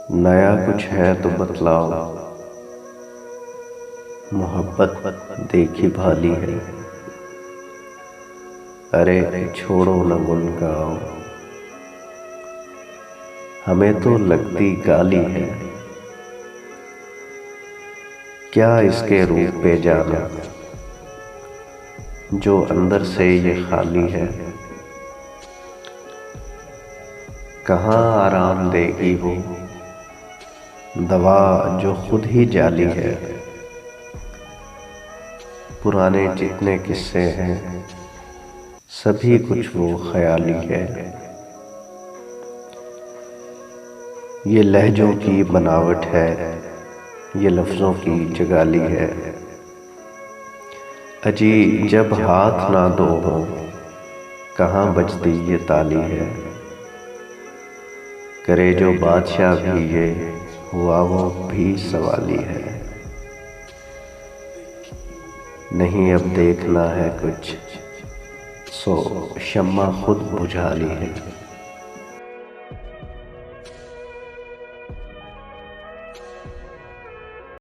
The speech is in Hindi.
नया कुछ है तो बतलाओ, मोहब्बत देखी भाली है। अरे छोड़ो न गुन गाओ, हमें तो लगती गाली है। क्या इसके रूप पे जाना, जो अंदर से ये खाली है। कहाँ आराम देगी वो दवा जो खुद ही जाली है। पुराने जितने किस्से हैं सभी कुछ वो ख्याली है। ये लहजों की बनावट है, ये लफ्ज़ों की जगाली है। अजी जब हाथ ना दो हो, कहाँ बजती ये ताली है। करे जो बादशाह भी ये हुआ वो भी सवाली है। नहीं अब देखना है कुछ, सो शम्मा खुद बुझा ली है।